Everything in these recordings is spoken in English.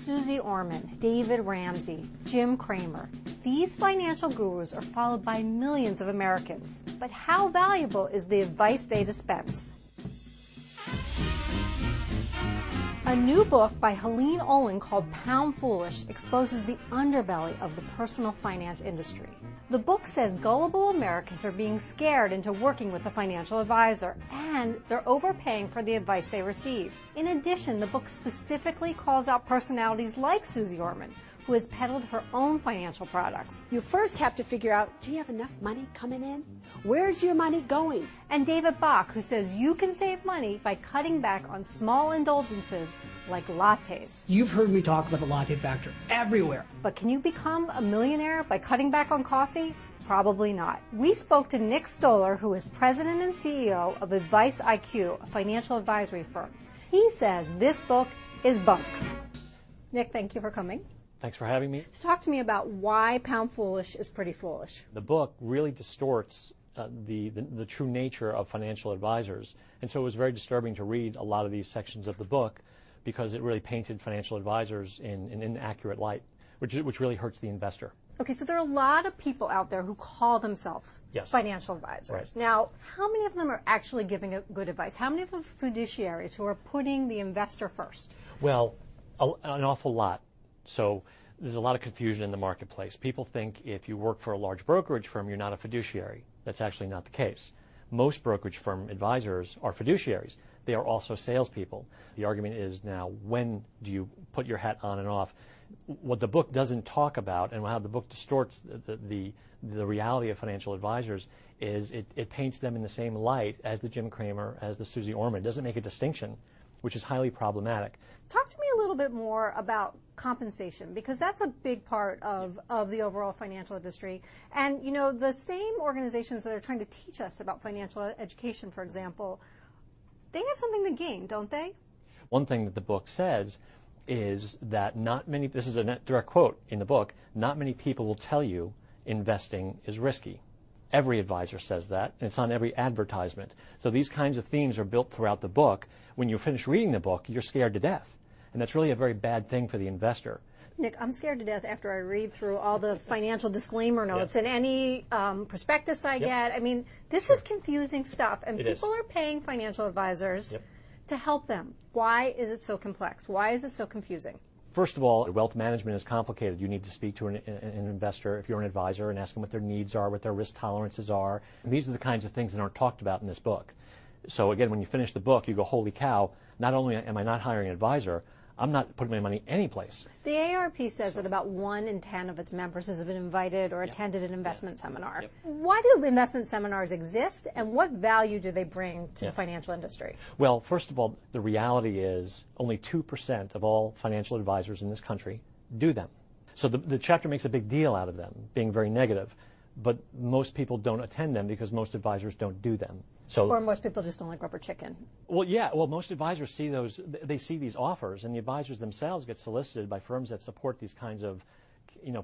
Susie Orman, David Ramsey, Jim Cramer. These financial gurus are followed by millions of Americans. But how valuable is the advice they dispense? A new book by Helene Olin called Pound Foolish exposes the underbelly of the personal finance industry. The book says gullible Americans are being scared into working with a financial advisor, and they're overpaying for the advice they receive. In addition, the book specifically calls out personalities like Susie Orman, who has peddled her own financial products. You first have to figure out, do you have enough money coming in? Where's your money going? And David Bach, who says you can save money by cutting back on small indulgences like lattes. You've heard me talk about the latte factor everywhere. But can you become a millionaire by cutting back on coffee? Probably not. We spoke to Nick Stoller, who is president and CEO of Advice IQ, a financial advisory firm. He says this book is bunk. Nick, thank you for coming. Thanks for having me. So talk to me about why Pound Foolish is pretty foolish. The book really distorts the true nature of financial advisors, and so it was very disturbing to read a lot of these sections of the book because it really painted financial advisors in an inaccurate light, which really hurts the investor. Okay, so there are a lot of people out there who call themselves financial advisors. Right. Now, how many of them are actually giving good advice? How many of them are fiduciaries who are putting the investor first? Well, an awful lot. So there's a lot of confusion in the marketplace. People think if you work for a large brokerage firm, you're not a fiduciary. That's actually not the case. Most brokerage firm advisors are fiduciaries. They are also salespeople. The argument is now, when do you put your hat on and off? What the book doesn't talk about, and how the book distorts the reality of financial advisors, is it paints them in the same light as the Jim Cramer, as the Susie Orman. It doesn't make a distinction, which is highly problematic. Talk to me a little bit more about compensation, because that's a big part of the overall financial industry. And, you know, the same organizations that are trying to teach us about financial education, for example, they have something to gain, don't they? One thing that the book says is that not many, this is a direct quote in the book, not many people will tell you investing is risky. Every advisor says that, and it's on every advertisement. So these kinds of themes are built throughout the book. When you finish reading the book, you're scared to death. And that's really a very bad thing for the investor. Nick, I'm scared to death after I read through all the financial disclaimer notes and any prospectus I get. I mean, this is confusing stuff, and people are paying financial advisors to help them. Why is it so complex? Why is it so confusing? First of all, wealth management is complicated. You need to speak to an investor if you're an advisor and ask them what their needs are, what their risk tolerances are. And these are the kinds of things that aren't talked about in this book. So again, when you finish the book, you go, holy cow, not only am I not hiring an advisor, I'm not putting my money anyplace. The AARP says that about 1 in 10 of its members has been invited or attended an investment seminar. Why do investment seminars exist, and what value do they bring to the financial industry? Well, first of all, the reality is only 2% of all financial advisors in this country do them. So the chapter makes a big deal out of them, being very negative. But most people don't attend them because most advisors don't do them. So, or most people just don't like rubber chicken. Well, yeah. Well, most advisors see those. They see these offers, and the advisors themselves get solicited by firms that support these kinds of,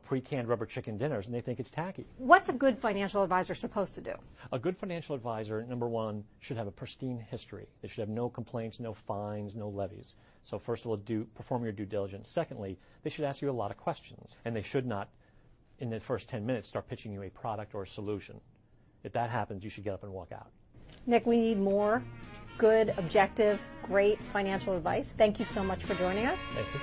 pre-canned rubber chicken dinners, and they think it's tacky. What's a good financial advisor supposed to do? A good financial advisor, number one, should have a pristine history. They should have no complaints, no fines, no levies. So first of all, perform your due diligence. Secondly, they should ask you a lot of questions, and they should not, in the first 10 minutes, start pitching you a product or a solution. If that happens, you should get up and walk out. Nick, we need more good, objective, great financial advice. Thank you so much for joining us. Thank you.